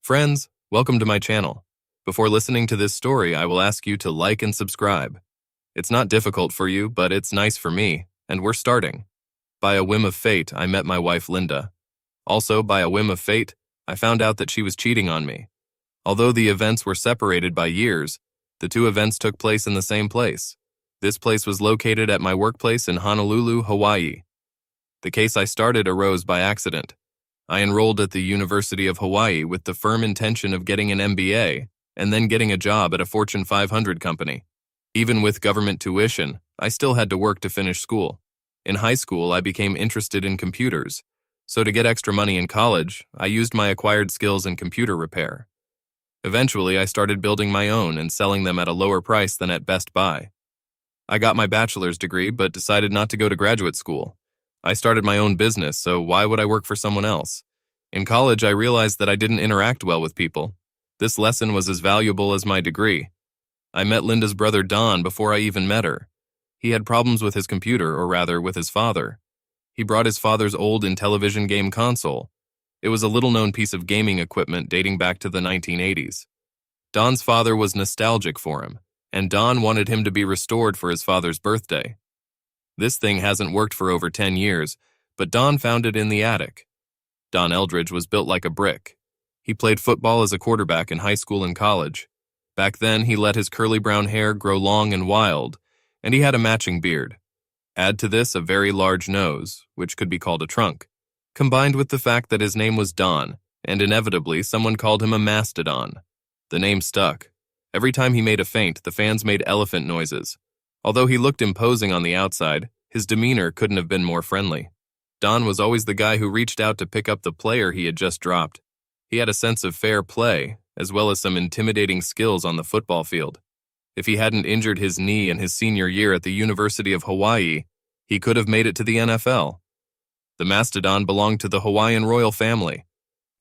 Friends, welcome to my channel. Before listening to this story, I will ask you to like and subscribe. It's not difficult for you, but it's nice for me, and we're starting. By a whim of fate, I met my wife Linda. Also, by a whim of fate, I found out that she was cheating on me. Although the events were separated by years, the two events took place in the same place. This place was located at my workplace in Honolulu, Hawaii. The case I started arose by accident. I enrolled at the University of Hawaii with the firm intention of getting an MBA and then getting a job at a Fortune 500 company. Even with government tuition, I still had to work to finish school. In high school, I became interested in computers, so to get extra money in college, I used my acquired skills in computer repair. Eventually, I started building my own and selling them at a lower price than at Best Buy. I got my bachelor's degree but decided not to go to graduate school. I started my own business, so why would I work for someone else? In college, I realized that I didn't interact well with people. This lesson was as valuable as my degree. I met Linda's brother Don before I even met her. He had problems with his computer, or rather, with his father. He brought his father's old Intellivision game console. It was a little-known piece of gaming equipment dating back to the 1980s. Don's father was nostalgic for him, and Don wanted him to be restored for his father's birthday. This thing hasn't worked for over 10 years, but Don found it in the attic. Don Eldridge was built like a brick. He played football as a quarterback in high school and college. Back then, he let his curly brown hair grow long and wild, and he had a matching beard. Add to this a very large nose, which could be called a trunk, combined with the fact that his name was Don, and inevitably someone called him a mastodon. The name stuck. Every time he made a feint, the fans made elephant noises. Although he looked imposing on the outside, his demeanor couldn't have been more friendly. Don was always the guy who reached out to pick up the player he had just dropped. He had a sense of fair play, as well as some intimidating skills on the football field. If he hadn't injured his knee in his senior year at the University of Hawaii, he could have made it to the NFL. The mastodon belonged to the Hawaiian royal family.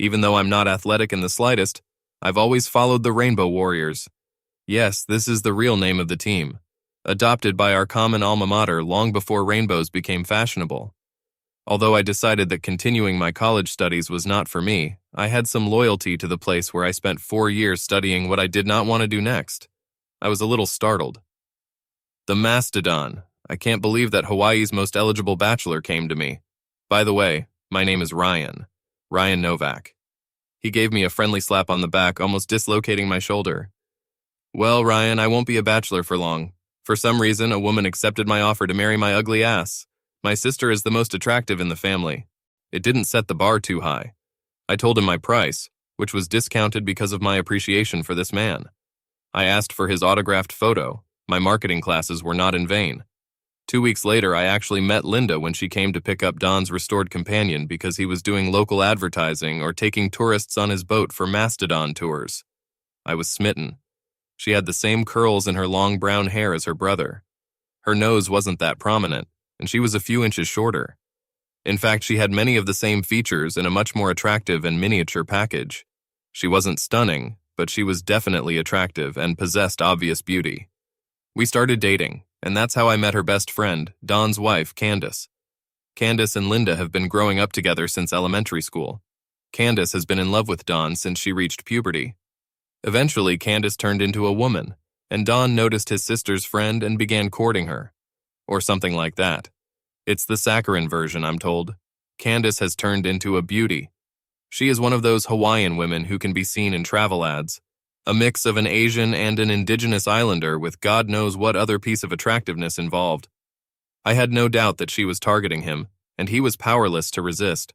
Even though I'm not athletic in the slightest, I've always followed the Rainbow Warriors. Yes, this is the real name of the team, adopted by our common alma mater long before rainbows became fashionable. Although I decided that continuing my college studies was not for me, I had some loyalty to the place where I spent 4 years studying what I did not want to do next. I was a little startled. The mastodon. I can't believe that Hawaii's most eligible bachelor came to me. By the way, my name is Ryan Novak. He gave me a friendly slap on the back, almost dislocating my shoulder. Well, Ryan, I won't be a bachelor for long. For some reason, a woman accepted my offer to marry my ugly ass. My sister is the most attractive in the family. It didn't set the bar too high. I told him my price, which was discounted because of my appreciation for this man. I asked for his autographed photo. My marketing classes were not in vain. 2 weeks later, I actually met Linda when she came to pick up Don's restored companion because he was doing local advertising or taking tourists on his boat for mastodon tours. I was smitten. She had the same curls in her long brown hair as her brother. Her nose wasn't that prominent, and she was a few inches shorter. In fact, she had many of the same features in a much more attractive and miniature package. She wasn't stunning, but she was definitely attractive and possessed obvious beauty. We started dating, and that's how I met her best friend, Don's wife, Candace. Candace and Linda have been growing up together since elementary school. Candace has been in love with Don since she reached puberty. Eventually, Candace turned into a woman, and Don noticed his sister's friend and began courting her. Or something like that. It's the saccharine version, I'm told. Candace has turned into a beauty. She is one of those Hawaiian women who can be seen in travel ads. A mix of an Asian and an indigenous islander with God knows what other piece of attractiveness involved. I had no doubt that she was targeting him, and he was powerless to resist.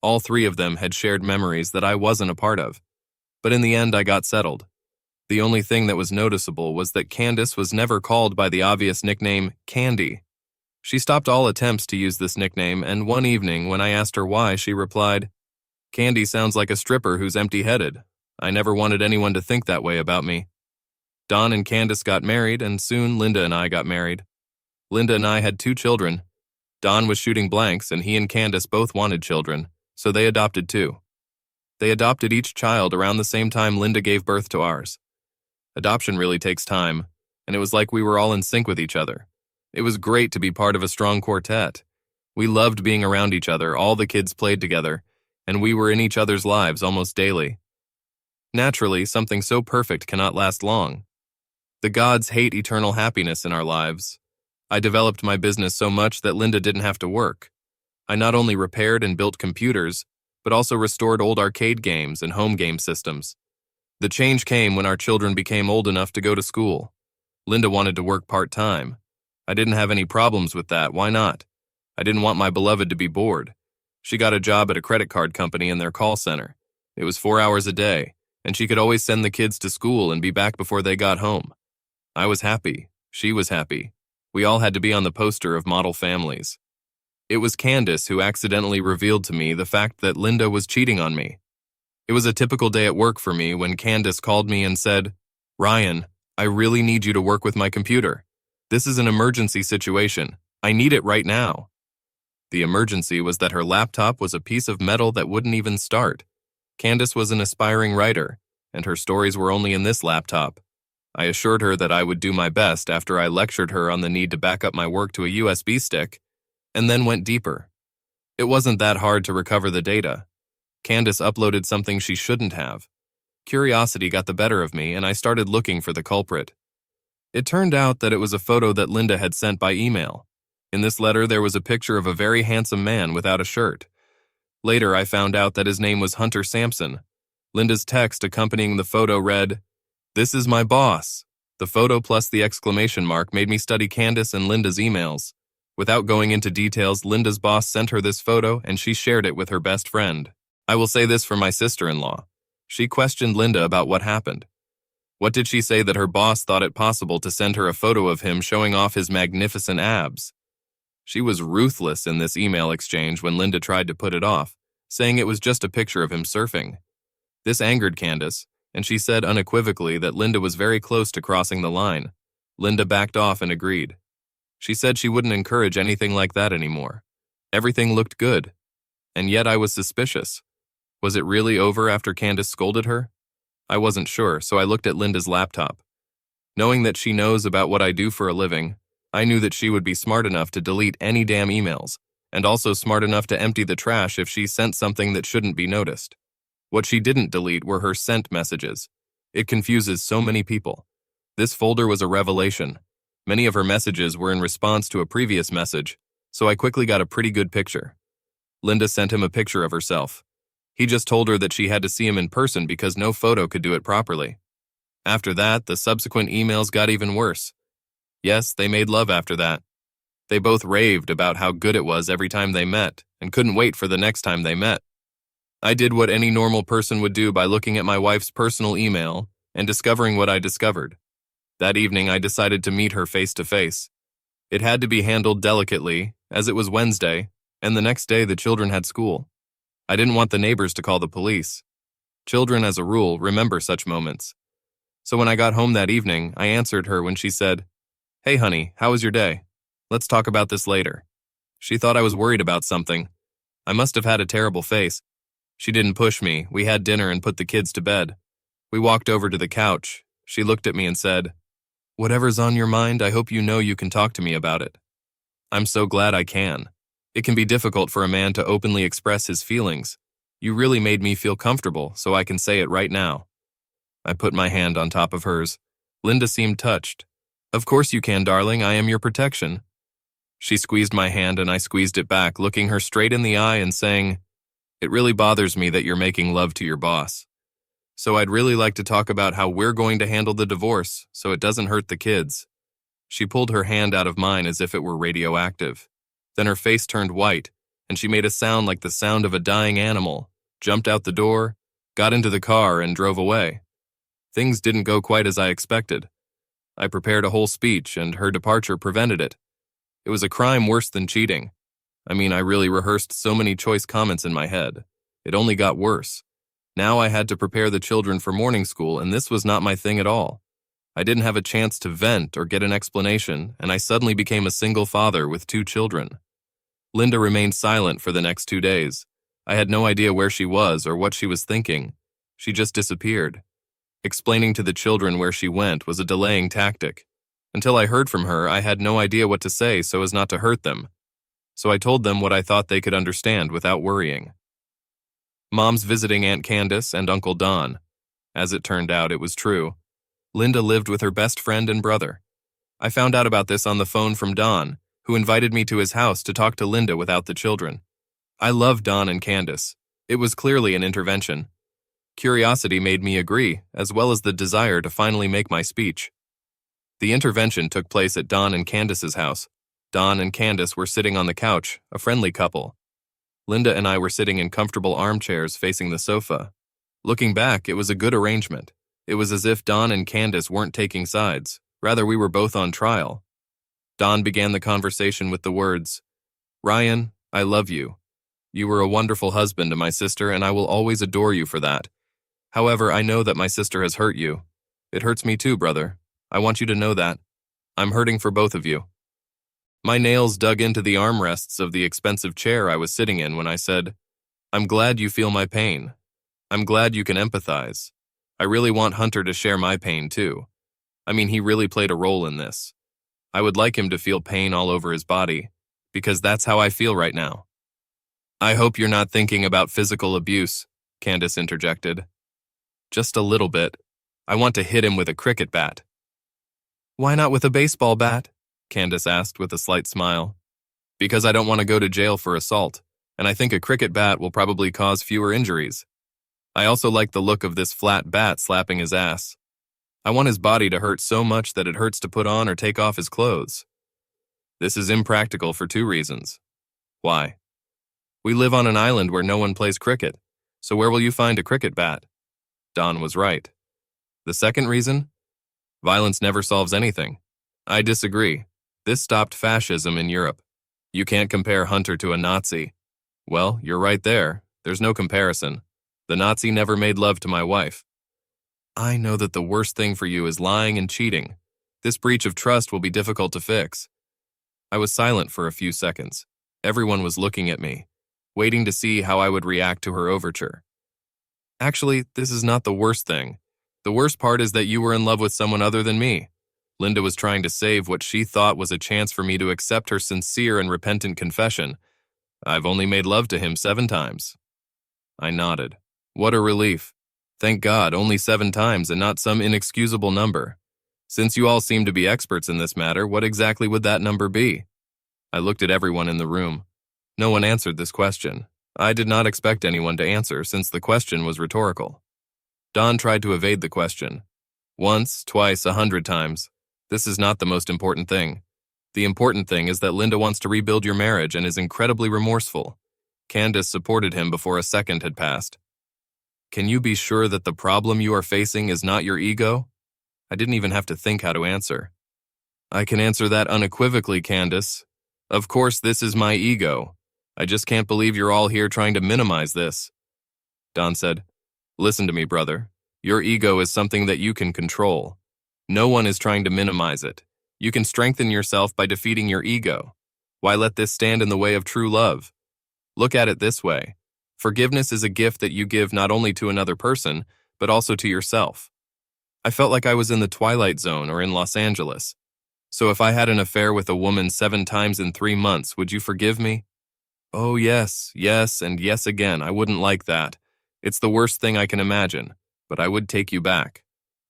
All three of them had shared memories that I wasn't a part of. But in the end, I got settled. The only thing that was noticeable was that Candace was never called by the obvious nickname Candy. She stopped all attempts to use this nickname, and one evening when I asked her why, she replied, "Candy sounds like a stripper who's empty-headed. I never wanted anyone to think that way about me." Don and Candace got married, and soon Linda and I got married. Linda and I had 2 children. Don was shooting blanks, and he and Candace both wanted children, so they adopted 2. They adopted each child around the same time Linda gave birth to ours. Adoption really takes time, and it was like we were all in sync with each other. It was great to be part of a strong quartet. We loved being around each other, all the kids played together, and we were in each other's lives almost daily. Naturally, something so perfect cannot last long. The gods hate eternal happiness in our lives. I developed my business so much that Linda didn't have to work. I not only repaired and built computers, but also restored old arcade games and home game systems. The change came when our children became old enough to go to school. Linda wanted to work part-time. I didn't have any problems with that, why not? I didn't want my beloved to be bored. She got a job at a credit card company in their call center. It was 4 hours a day, and she could always send the kids to school and be back before they got home. I was happy. She was happy. We all had to be on the poster of model families. It was Candace who accidentally revealed to me the fact that Linda was cheating on me. It was a typical day at work for me when Candace called me and said, "Ryan, I really need you to work with my computer. This is an emergency situation. I need it right now." The emergency was that her laptop was a piece of metal that wouldn't even start. Candace was an aspiring writer, and her stories were only in this laptop. I assured her that I would do my best after I lectured her on the need to back up my work to a USB stick, and then went deeper. It wasn't that hard to recover the data. Candace uploaded something she shouldn't have. Curiosity got the better of me, and I started looking for the culprit. It turned out that it was a photo that Linda had sent by email. In this letter, there was a picture of a very handsome man without a shirt. Later, I found out that his name was Hunter Sampson. Linda's text accompanying the photo read, "This is my boss." The photo plus the exclamation mark made me study Candace and Linda's emails. Without going into details, Linda's boss sent her this photo and she shared it with her best friend. I will say this for my sister-in-law. She questioned Linda about what happened. What did she say that her boss thought it possible to send her a photo of him showing off his magnificent abs? She was ruthless in this email exchange when Linda tried to put it off, saying it was just a picture of him surfing. This angered Candace, and she said unequivocally that Linda was very close to crossing the line. Linda backed off and agreed. She said she wouldn't encourage anything like that anymore. Everything looked good, and yet I was suspicious. Was it really over after Candace scolded her? I wasn't sure, so I looked at Linda's laptop. Knowing that she knows about what I do for a living, I knew that she would be smart enough to delete any damn emails, and also smart enough to empty the trash if she sent something that shouldn't be noticed. What she didn't delete were her sent messages. It confuses so many people. This folder was a revelation. Many of her messages were in response to a previous message, so I quickly got a pretty good picture. Linda sent him a picture of herself. He just told her that she had to see him in person because no photo could do it properly. After that, the subsequent emails got even worse. Yes, they made love after that. They both raved about how good it was every time they met and couldn't wait for the next time they met. I did what any normal person would do by looking at my wife's personal email and discovering what I discovered. That evening, I decided to meet her face to face. It had to be handled delicately, as it was Wednesday, and the next day the children had school. I didn't want the neighbors to call the police. Children, as a rule, remember such moments. So when I got home that evening, I answered her when she said, "Hey honey, how was your day? Let's talk about this later." She thought I was worried about something. I must have had a terrible face. She didn't push me. We had dinner and put the kids to bed. We walked over to the couch. She looked at me and said, "Whatever's on your mind, I hope you know you can talk to me about it." I'm so glad I can. It can be difficult for a man to openly express his feelings. You really made me feel comfortable, so I can say it right now. I put my hand on top of hers. Linda seemed touched. "Of course you can, darling. I am your protection." She squeezed my hand and I squeezed it back, looking her straight in the eye and saying, "It really bothers me that you're making love to your boss. So I'd really like to talk about how we're going to handle the divorce so it doesn't hurt the kids." She pulled her hand out of mine as if it were radioactive. Then her face turned white, and she made a sound like the sound of a dying animal, jumped out the door, got into the car, and drove away. Things didn't go quite as I expected. I prepared a whole speech, and her departure prevented it. It was a crime worse than cheating. I really rehearsed so many choice comments in my head. It only got worse. Now I had to prepare the children for morning school, and this was not my thing at all. I didn't have a chance to vent or get an explanation, and I suddenly became a single father with 2 children. Linda remained silent for the next 2 days. I had no idea where she was or what she was thinking. She just disappeared. Explaining to the children where she went was a delaying tactic. Until I heard from her, I had no idea what to say so as not to hurt them. So I told them what I thought they could understand without worrying. Mom's visiting Aunt Candace and Uncle Don. As it turned out, it was true. Linda lived with her best friend and brother. I found out about this on the phone from Don, who invited me to his house to talk to Linda without the children. I love Don and Candace. It was clearly an intervention. Curiosity made me agree, as well as the desire to finally make my speech. The intervention took place at Don and Candace's house. Don and Candace were sitting on the couch, a friendly couple. Linda and I were sitting in comfortable armchairs facing the sofa. Looking back, it was a good arrangement. It was as if Don and Candace weren't taking sides. Rather, we were both on trial. Don began the conversation with the words, "Ryan, I love you. You were a wonderful husband to my sister, and I will always adore you for that. However, I know that my sister has hurt you. It hurts me too, brother. I want you to know that. I'm hurting for both of you." My nails dug into the armrests of the expensive chair I was sitting in when I said, "I'm glad you feel my pain. I'm glad you can empathize. I really want Hunter to share my pain too. I mean, he really played a role in this. I would like him to feel pain all over his body, because that's how I feel right now." "I hope you're not thinking about physical abuse," Candace interjected. "Just a little bit. I want to hit him with a cricket bat." "Why not with a baseball bat?" Candace asked with a slight smile. "Because I don't want to go to jail for assault, and I think a cricket bat will probably cause fewer injuries. I also like the look of this flat bat slapping his ass. I want his body to hurt so much that it hurts to put on or take off his clothes. This is impractical for 2 reasons. Why? We live on an island where no one plays cricket, so where will you find a cricket bat?" Don was right. The second reason? Violence never solves anything. I disagree. This stopped fascism in Europe. You can't compare Hunter to a Nazi. Well, you're right there. There's no comparison. The Nazi never made love to my wife. I know that the worst thing for you is lying and cheating. This breach of trust will be difficult to fix. I was silent for a few seconds. Everyone was looking at me, waiting to see how I would react to her overture. Actually, this is not the worst thing. The worst part is that you were in love with someone other than me. Linda was trying to save what she thought was a chance for me to accept her sincere and repentant confession. I've only made love to him 7 times. I nodded. What a relief. Thank God, only 7 times and not some inexcusable number. Since you all seem to be experts in this matter, what exactly would that number be? I looked at everyone in the room. No one answered this question. I did not expect anyone to answer since the question was rhetorical. Don tried to evade the question. Once, twice, 100 times. This is not the most important thing. The important thing is that Linda wants to rebuild your marriage and is incredibly remorseful. Candace supported him before a second had passed. Can you be sure that the problem you are facing is not your ego? I didn't even have to think how to answer. I can answer that unequivocally, Candace. Of course, this is my ego. I just can't believe you're all here trying to minimize this. Don said, "Listen to me, brother. Your ego is something that you can control. No one is trying to minimize it. You can strengthen yourself by defeating your ego. Why let this stand in the way of true love? Look at it this way. Forgiveness is a gift that you give not only to another person, but also to yourself. I felt like I was in the Twilight Zone or in Los Angeles. So if I had an affair with a woman 7 times in 3 months, would you forgive me? Oh, yes, yes, and yes again. I wouldn't like that. It's the worst thing I can imagine, but I would take you back.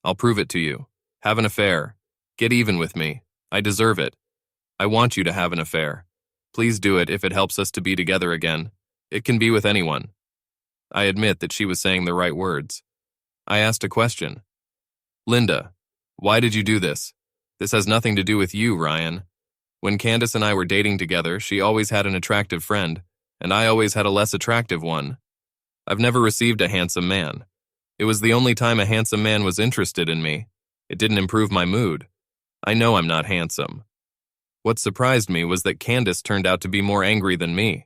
I'll prove it to you. Have an affair. Get even with me. I deserve it. I want you to have an affair. Please do it if it helps us to be together again. It can be with anyone." I admit that she was saying the right words. I asked a question. "Linda, why did you do this? This has nothing to do with you, Ryan. When Candace and I were dating together, she always had an attractive friend, and I always had a less attractive one. I've never received a handsome man. It was the only time a handsome man was interested in me. It didn't improve my mood. I know I'm not handsome. What surprised me was that Candace turned out to be more angry than me.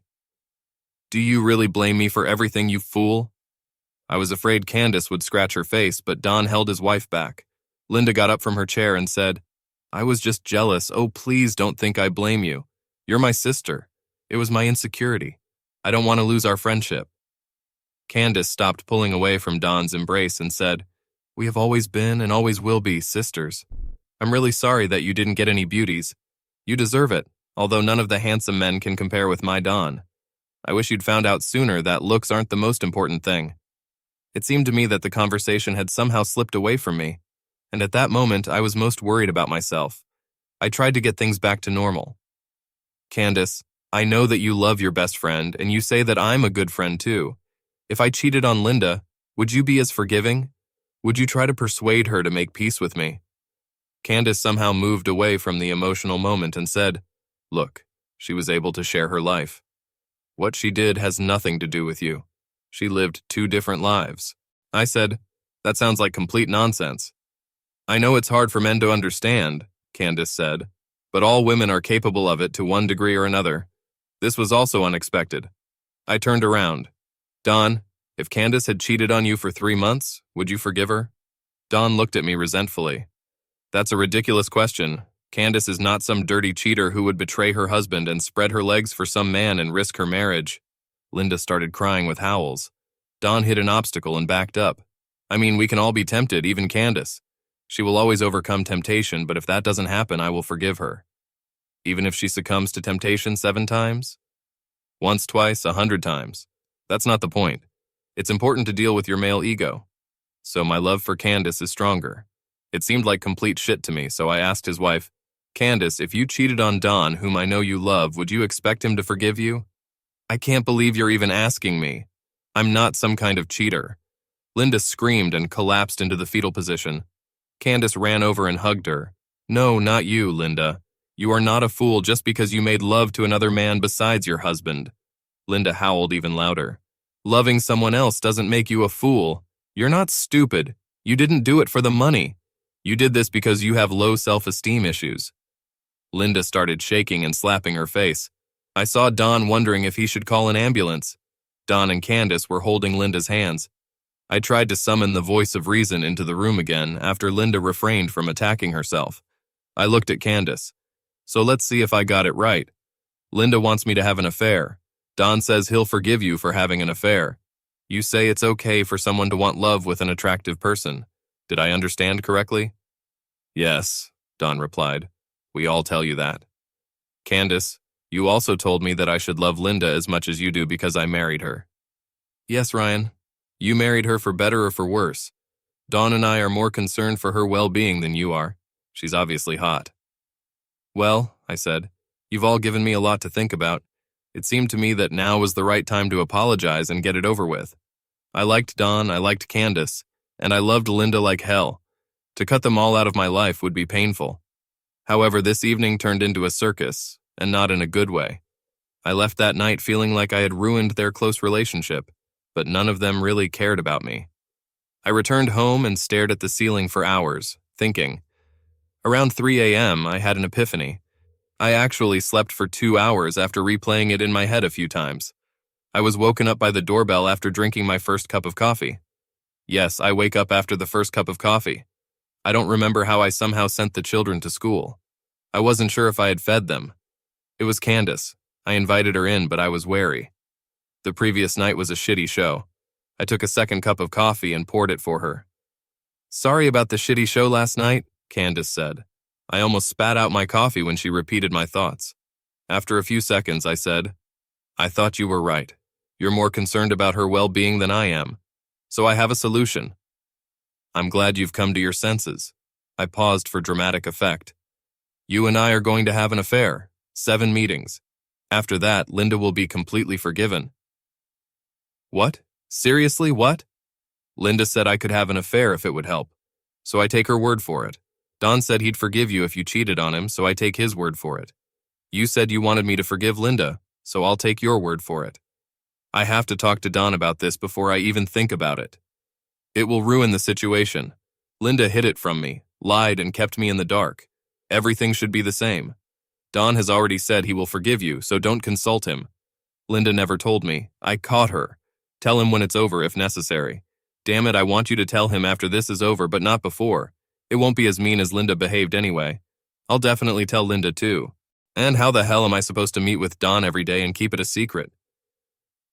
Do you really blame me for everything, you fool?" I was afraid Candace would scratch her face, but Don held his wife back. Linda got up from her chair and said, "I was just jealous. Oh, please don't think I blame you. You're my sister. It was my insecurity. I don't want to lose our friendship." Candace stopped pulling away from Don's embrace and said, "We have always been and always will be sisters. I'm really sorry that you didn't get any beauties. You deserve it, although none of the handsome men can compare with my Don. I wish you'd found out sooner that looks aren't the most important thing." It seemed to me that the conversation had somehow slipped away from me, and at that moment I was most worried about myself. I tried to get things back to normal. Candace, I know that you love your best friend, and you say that I'm a good friend too. If I cheated on Linda, would you be as forgiving? Would you try to persuade her to make peace with me? Candace somehow moved away from the emotional moment and said, Look, she was able to share her life. What she did has nothing to do with you. She lived 2 different lives. I said, That sounds like complete nonsense. I know it's hard for men to understand, Candace said, but all women are capable of it to one degree or another. This was also unexpected. I turned around. Dawn, if Candace had cheated on you for 3 months, would you forgive her? Dawn looked at me resentfully. That's a ridiculous question. Candace is not some dirty cheater who would betray her husband and spread her legs for some man and risk her marriage. Linda started crying with howls. Dawn hit an obstacle and backed up. I mean, we can all be tempted, even Candace. She will always overcome temptation, but if that doesn't happen, I will forgive her. Even if she succumbs to temptation 7 times? Once, twice, 100 times. That's not the point. It's important to deal with your male ego. So my love for Candace is stronger. It seemed like complete shit to me, so I asked his wife, Candace, if you cheated on Don, whom I know you love, would you expect him to forgive you? I can't believe you're even asking me. I'm not some kind of cheater. Linda screamed and collapsed into the fetal position. Candace ran over and hugged her. No, not you, Linda. You are not a fool just because you made love to another man besides your husband. Linda howled even louder. Loving someone else doesn't make you a fool. You're not stupid. You didn't do it for the money. You did this because you have low self-esteem issues. Linda started shaking and slapping her face. I saw Don wondering if he should call an ambulance. Don and Candace were holding Linda's hands. I tried to summon the voice of reason into the room again after Linda refrained from attacking herself. I looked at Candace. So let's see if I got it right. Linda wants me to have an affair. Don says he'll forgive you for having an affair. You say it's okay for someone to want love with an attractive person. Did I understand correctly? Yes, Don replied. We all tell you that. Candace, you also told me that I should love Linda as much as you do because I married her. Yes, Ryan. You married her for better or for worse. Dawn and I are more concerned for her well-being than you are. She's obviously hot. Well, I said, you've all given me a lot to think about. It seemed to me that now was the right time to apologize and get it over with. I liked Dawn, I liked Candace, and I loved Linda like hell. To cut them all out of my life would be painful. However, this evening turned into a circus, and not in a good way. I left that night feeling like I had ruined their close relationship, but none of them really cared about me. I returned home and stared at the ceiling for hours, thinking. Around 3 a.m., I had an epiphany. I actually slept for 2 hours after replaying it in my head a few times. I was woken up by the doorbell after drinking my first cup of coffee. Yes, I wake up after the first cup of coffee. I don't remember how I somehow sent the children to school. I wasn't sure if I had fed them. It was Candace. I invited her in, but I was wary. The previous night was a shitty show. I took a second cup of coffee and poured it for her. Sorry about the shitty show last night, Candace said. I almost spat out my coffee when she repeated my thoughts. After a few seconds, I said, I thought you were right. You're more concerned about her well-being than I am. So I have a solution. I'm glad you've come to your senses. I paused for dramatic effect. You and I are going to have an affair. 7 meetings. After that, Linda will be completely forgiven. What? Seriously, what? Linda said I could have an affair if it would help. So I take her word for it. Don said he'd forgive you if you cheated on him, so I take his word for it. You said you wanted me to forgive Linda, so I'll take your word for it. I have to talk to Don about this before I even think about it. It will ruin the situation. Linda hid it from me, lied, and kept me in the dark. Everything should be the same. Don has already said he will forgive you, so don't consult him. Linda never told me. I caught her. Tell him when it's over if necessary. Damn it, I want you to tell him after this is over, but not before. It won't be as mean as Linda behaved anyway. I'll definitely tell Linda too. And how the hell am I supposed to meet with Don every day and keep it a secret?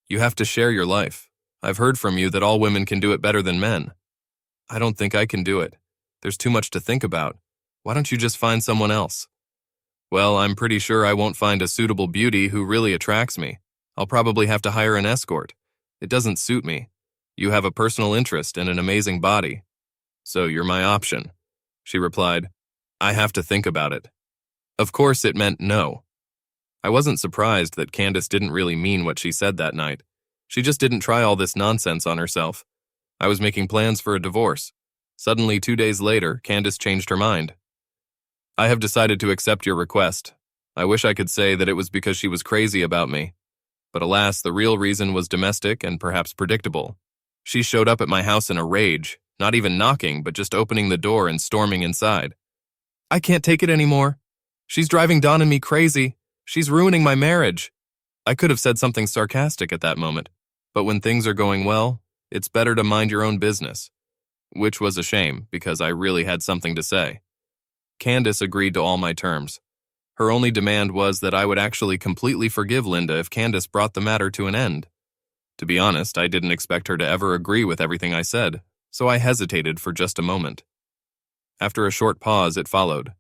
You have to share your life. I've heard from you that all women can do it better than men. I don't think I can do it. There's too much to think about. Why don't you just find someone else? Well, I'm pretty sure I won't find a suitable beauty who really attracts me. I'll probably have to hire an escort. It doesn't suit me. You have a personal interest and an amazing body. So you're my option." She replied, "I have to think about it." Of course, it meant no. I wasn't surprised that Candace didn't really mean what she said that night. She just didn't try all this nonsense on herself. I was making plans for a divorce. Suddenly, 2 days later, Candace changed her mind. "I have decided to accept your request. I wish I could say that it was because she was crazy about me. But alas, the real reason was domestic and perhaps predictable. She showed up at my house in a rage, not even knocking, but just opening the door and storming inside. 'I can't take it anymore. She's driving Dawn and me crazy. She's ruining my marriage.' I could have said something sarcastic at that moment, but when things are going well, it's better to mind your own business." Which was a shame, because I really had something to say. Candace agreed to all my terms. Her only demand was that I would actually completely forgive Linda if Candace brought the matter to an end. To be honest, I didn't expect her to ever agree with everything I said, so I hesitated for just a moment. After a short pause, it followed.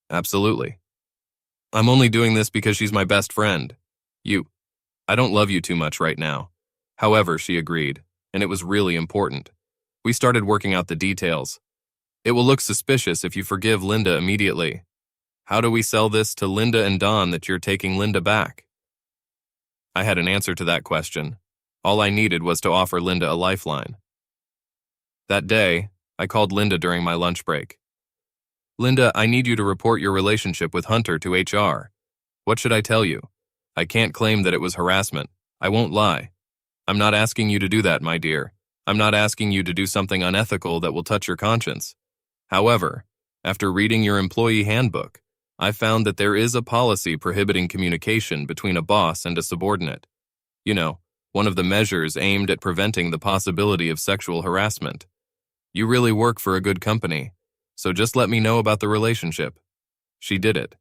"Absolutely. I'm only doing this because she's my best friend. I don't love you too much right now." However, she agreed, and it was really important. We started working out the details. "It will look suspicious if you forgive Linda immediately. How do we sell this to Linda and Dawn that you're taking Linda back?" I had an answer to that question. All I needed was to offer Linda a lifeline. That day, I called Linda during my lunch break. "Linda, I need you to report your relationship with Hunter to HR. What should I tell you? I can't claim that it was harassment. I won't lie. I'm not asking you to do that, my dear. I'm not asking you to do something unethical that will touch your conscience. However, after reading your employee handbook, I found that there is a policy prohibiting communication between a boss and a subordinate. You know, one of the measures aimed at preventing the possibility of sexual harassment. You really work for a good company, so just let me know about the relationship." She did it.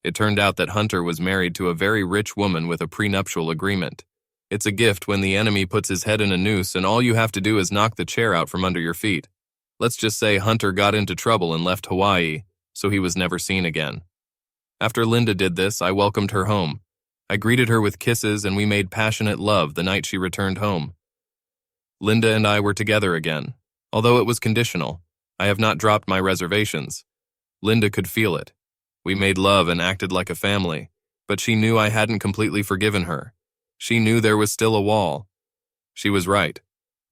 It turned out that Hunter was married to a very rich woman with a prenuptial agreement. It's a gift when the enemy puts his head in a noose and all you have to do is knock the chair out from under your feet. Let's just say Hunter got into trouble and left Hawaii, so he was never seen again. After Linda did this, I welcomed her home. I greeted her with kisses and we made passionate love the night she returned home. Linda and I were together again. Although it was conditional, I have not dropped my reservations. Linda could feel it. We made love and acted like a family, but she knew I hadn't completely forgiven her. She knew there was still a wall. She was right.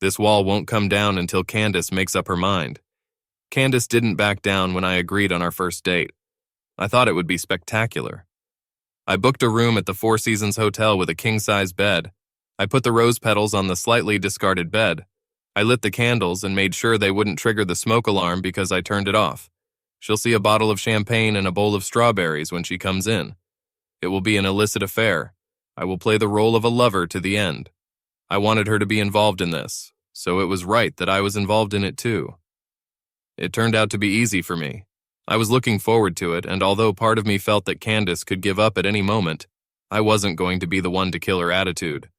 This wall won't come down until Candace makes up her mind. Candace didn't back down when I agreed on our first date. I thought it would be spectacular. I booked a room at the Four Seasons Hotel with a king-size bed. I put the rose petals on the slightly discarded bed. I lit the candles and made sure they wouldn't trigger the smoke alarm because I turned it off. She'll see a bottle of champagne and a bowl of strawberries when she comes in. It will be an illicit affair. I will play the role of a lover to the end. I wanted her to be involved in this, so it was right that I was involved in it too. It turned out to be easy for me. I was looking forward to it, and although part of me felt that Candace could give up at any moment, I wasn't going to be the one to kill her attitude.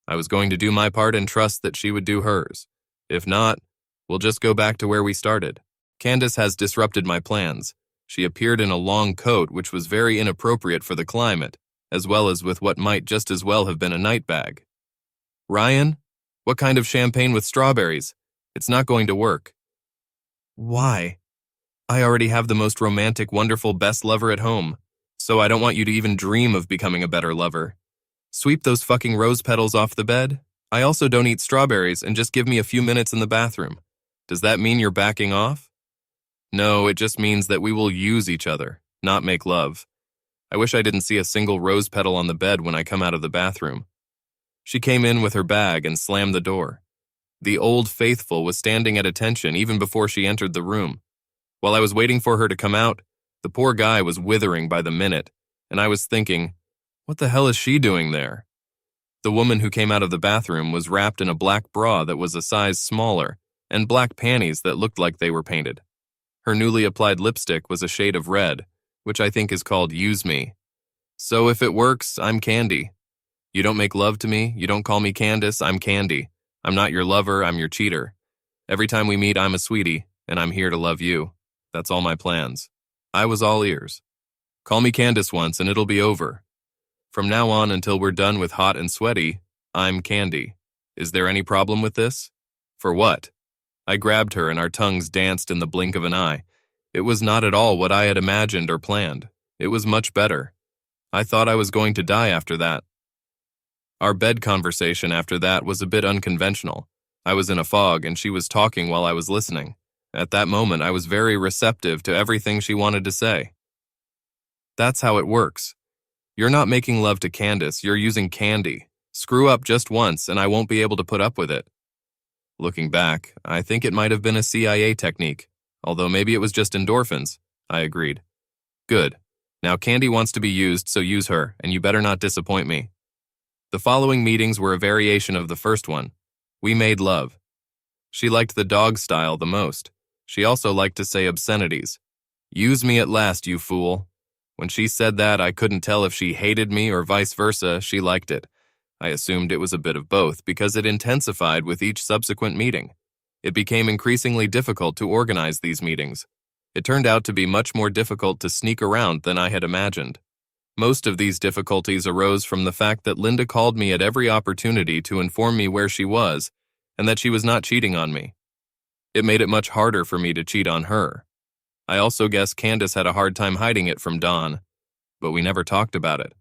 I was going to do my part and trust that she would do hers. If not, we'll just go back to where we started. Candace has disrupted my plans. She appeared in a long coat which was very inappropriate for the climate, as well as with what might just as well have been a night bag. "Ryan, what kind of champagne with strawberries? It's not going to work." "Why? I already have the most romantic, wonderful, best lover at home, so I don't want you to even dream of becoming a better lover. Sweep those fucking rose petals off the bed. I also don't eat strawberries, and just give me a few minutes in the bathroom. Does that mean you're backing off?" "No, it just means that we will use each other, not make love. I wish I didn't see a single rose petal on the bed when I come out of the bathroom." She came in with her bag and slammed the door. The old faithful was standing at attention even before she entered the room. While I was waiting for her to come out, the poor guy was withering by the minute, and I was thinking, what the hell is she doing there? The woman who came out of the bathroom was wrapped in a black bra that was a size smaller and black panties that looked like they were painted. Her newly applied lipstick was a shade of red, which I think is called Use Me. So if it works, I'm Candy. You don't make love to me, you don't call me Candace, I'm Candy. I'm not your lover, I'm your cheater. Every time we meet, I'm a sweetie, and I'm here to love you. That's all my plans. I was all ears. Call me Candace once and it'll be over. From now on until we're done with hot and sweaty, I'm Candy. Is there any problem with this? For what? I grabbed her and our tongues danced in the blink of an eye. It was not at all what I had imagined or planned. It was much better. I thought I was going to die after that. Our bed conversation after that was a bit unconventional. I was in a fog and she was talking while I was listening. At that moment, I was very receptive to everything she wanted to say. That's how it works. You're not making love to Candace, you're using candy. Screw up just once and I won't be able to put up with it. Looking back, I think it might have been a CIA technique, although maybe it was just endorphins. I agreed. Good. Now Candy wants to be used, so use her, and you better not disappoint me. The following meetings were a variation of the first one. We made love. She liked the dog style the most. She also liked to say obscenities. Use me at last, you fool. When she said that, I couldn't tell if she hated me or vice versa, she liked it. I assumed it was a bit of both because it intensified with each subsequent meeting. It became increasingly difficult to organize these meetings. It turned out to be much more difficult to sneak around than I had imagined. Most of these difficulties arose from the fact that Linda called me at every opportunity to inform me where she was and that she was not cheating on me. It made it much harder for me to cheat on her. I also guess Candace had a hard time hiding it from Dawn, but we never talked about it.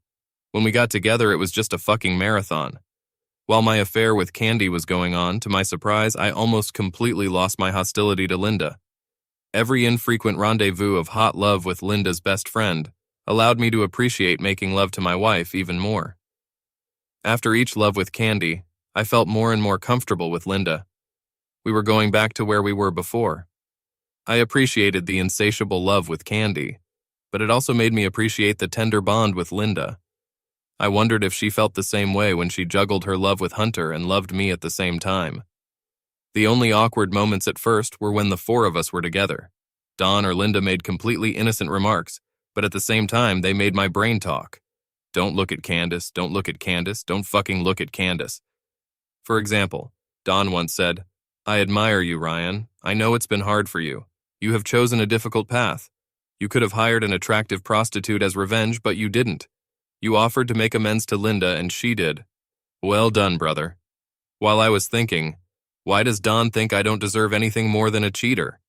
When we got together, it was just a fucking marathon. While my affair with Candy was going on, to my surprise, I almost completely lost my hostility to Linda. Every infrequent rendezvous of hot love with Linda's best friend allowed me to appreciate making love to my wife even more. After each love with Candy, I felt more and more comfortable with Linda. We were going back to where we were before. I appreciated the insatiable love with Candy, but it also made me appreciate the tender bond with Linda. I wondered if she felt the same way when she juggled her love with Hunter and loved me at the same time. The only awkward moments at first were when the four of us were together. Dawn or Linda made completely innocent remarks, but at the same time they made my brain talk. Don't look at Candace, don't look at Candace, don't fucking look at Candace. For example, Dawn once said, I admire you, Ryan. I know it's been hard for you. You have chosen a difficult path. You could have hired an attractive prostitute as revenge, but you didn't. You offered to make amends to Linda, and she did. Well done, brother. While I was thinking, why does Dawn think I don't deserve anything more than a cheater?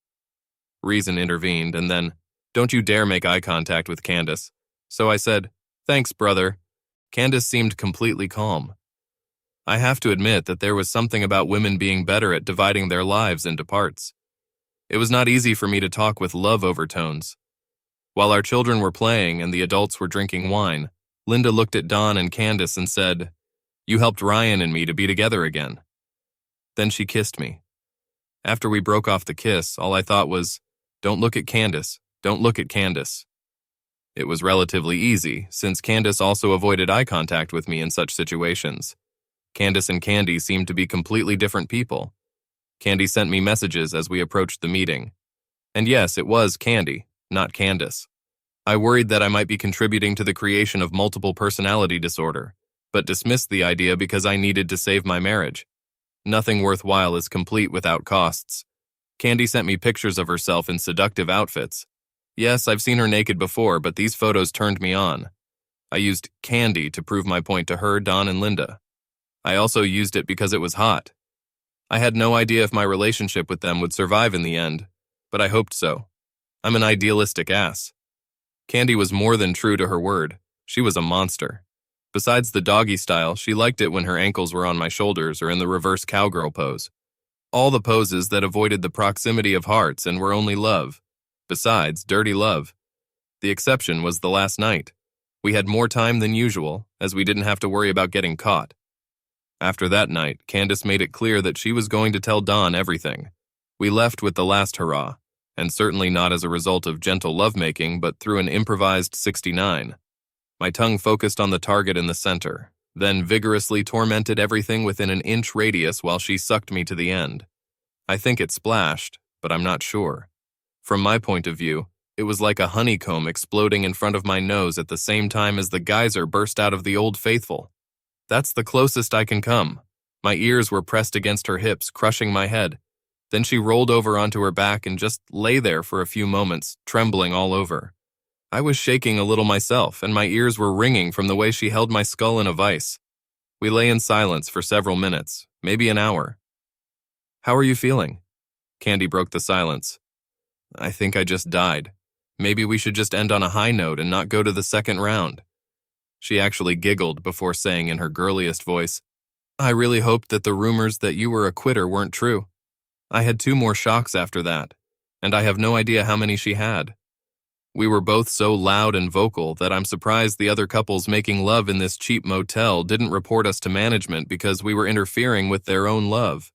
Reason intervened, and then, don't you dare make eye contact with Candace. So I said, thanks, brother. Candace seemed completely calm. I have to admit that there was something about women being better at dividing their lives into parts. It was not easy for me to talk with love overtones. While our children were playing and the adults were drinking wine, Linda looked at Dawn and Candace and said, you helped Ryan and me to be together again. Then she kissed me. After we broke off the kiss, all I thought was, don't look at Candace, don't look at Candace. It was relatively easy, since Candace also avoided eye contact with me in such situations. Candace and Candy seemed to be completely different people. Candy sent me messages as we approached the meeting. And yes, it was Candy, not Candace. I worried that I might be contributing to the creation of multiple personality disorder, but dismissed the idea because I needed to save my marriage. Nothing worthwhile is complete without costs. Candy sent me pictures of herself in seductive outfits. Yes, I've seen her naked before, but these photos turned me on. I used Candy to prove my point to her, Dawn, and Linda. I also used it because it was hot. I had no idea if my relationship with them would survive in the end, but I hoped so. I'm an idealistic ass. Candy was more than true to her word. She was a monster. Besides the doggy style, she liked it when her ankles were on my shoulders or in the reverse cowgirl pose. All the poses that avoided the proximity of hearts and were only love. Besides, dirty love. The exception was the last night. We had more time than usual, as we didn't have to worry about getting caught. After that night, Candace made it clear that she was going to tell Dawn everything. We left with the last hurrah, and certainly not as a result of gentle lovemaking, but through an improvised 69. My tongue focused on the target in the center, then vigorously tormented everything within an inch radius while she sucked me to the end. I think it splashed, but I'm not sure. From my point of view, it was like a honeycomb exploding in front of my nose at the same time as the geyser burst out of the Old Faithful. That's the closest I can come. My ears were pressed against her hips, crushing my head. Then she rolled over onto her back and just lay there for a few moments, trembling all over. I was shaking a little myself, and my ears were ringing from the way she held my skull in a vice. We lay in silence for several minutes, maybe an hour. How are you feeling? Candy broke the silence. I think I just died. Maybe we should just end on a high note and not go to the second round. She actually giggled before saying in her girliest voice, I really hoped that the rumors that you were a quitter weren't true. I had 2 more shocks after that, and I have no idea how many she had. We were both so loud and vocal that I'm surprised the other couples making love in this cheap motel didn't report us to management because we were interfering with their own love.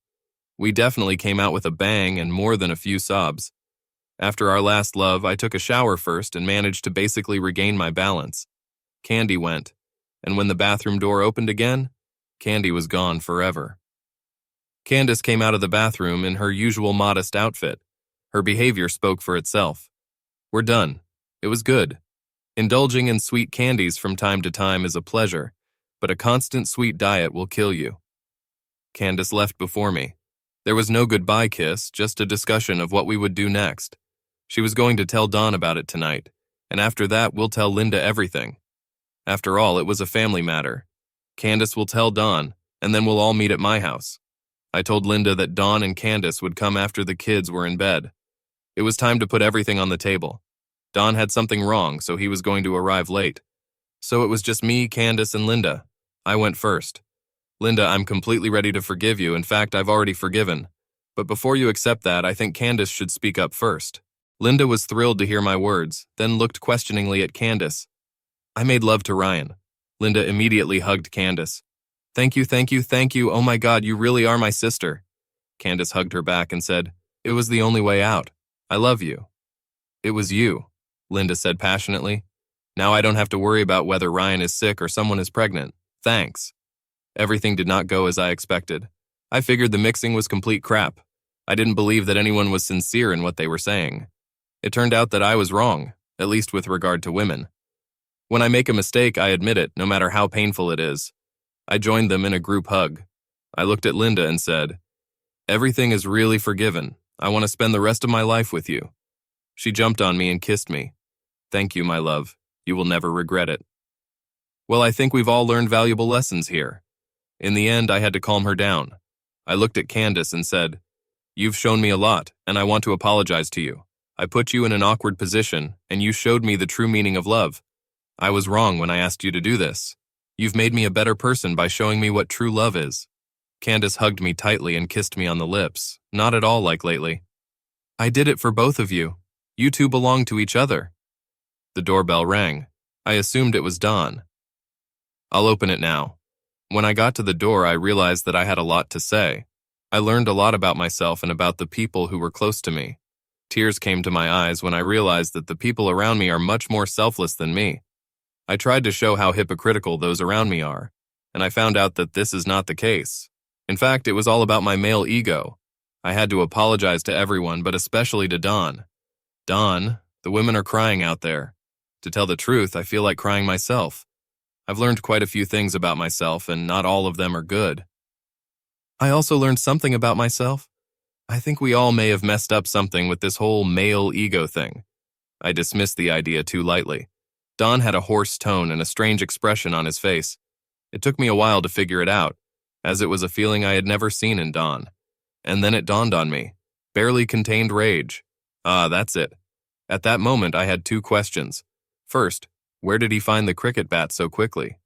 We definitely came out with a bang and more than a few sobs. After our last love, I took a shower first and managed to basically regain my balance. Candy went, and when the bathroom door opened again, Candy was gone forever. Candace came out of the bathroom in her usual modest outfit. Her behavior spoke for itself. We're done. It was good. Indulging in sweet candies from time to time is a pleasure, but a constant sweet diet will kill you. Candace left before me. There was no goodbye kiss, just a discussion of what we would do next. She was going to tell Dawn about it tonight, and after that we'll tell Linda everything. After all, it was a family matter. Candace will tell Dawn, and then we'll all meet at my house. I told Linda that Dawn and Candace would come after the kids were in bed. It was time to put everything on the table. Dawn had something wrong, so he was going to arrive late. So it was just me, Candace, and Linda. I went first. Linda, I'm completely ready to forgive you. In fact, I've already forgiven. But before you accept that, I think Candace should speak up first. Linda was thrilled to hear my words, then looked questioningly at Candace. I made love to Ryan. Linda immediately hugged Candace. Thank you, thank you, thank you. Oh my God, you really are my sister. Candace hugged her back and said, It was the only way out. I love you. It was you, Linda said passionately. Now I don't have to worry about whether Ryan is sick or someone is pregnant. Thanks. Everything did not go as I expected. I figured the mixing was complete crap. I didn't believe that anyone was sincere in what they were saying. It turned out that I was wrong, at least with regard to women. When I make a mistake, I admit it, no matter how painful it is. I joined them in a group hug. I looked at Linda and said, Everything is really forgiven. I want to spend the rest of my life with you. She jumped on me and kissed me. Thank you, my love. You will never regret it. Well, I think we've all learned valuable lessons here. In the end, I had to calm her down. I looked at Candace and said, You've shown me a lot, and I want to apologize to you. I put you in an awkward position, and you showed me the true meaning of love. I was wrong when I asked you to do this. You've made me a better person by showing me what true love is. Candace hugged me tightly and kissed me on the lips, not at all like lately. I did it for both of you. You two belong to each other. The doorbell rang. I assumed it was Dawn. I'll open it now. When I got to the door, I realized that I had a lot to say. I learned a lot about myself and about the people who were close to me. Tears came to my eyes when I realized that the people around me are much more selfless than me. I tried to show how hypocritical those around me are, and I found out that this is not the case. In fact, it was all about my male ego. I had to apologize to everyone, but especially to Dawn. Dawn, the women are crying out there. To tell the truth, I feel like crying myself. I've learned quite a few things about myself, and not all of them are good. I also learned something about myself. I think we all may have messed up something with this whole male ego thing. I dismissed the idea too lightly. Dawn had a hoarse tone and a strange expression on his face. It took me a while to figure it out, as it was a feeling I had never seen in Dawn. And then it dawned on me. Barely contained rage. That's it. At that moment, I had 2 questions. First, where did he find the cricket bat so quickly?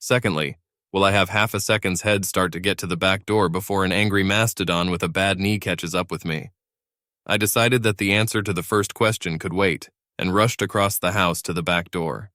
Secondly, will I have half a second's head start to get to the back door before an angry mastodon with a bad knee catches up with me? I decided that the answer to the first question could wait, and rushed across the house to the back door.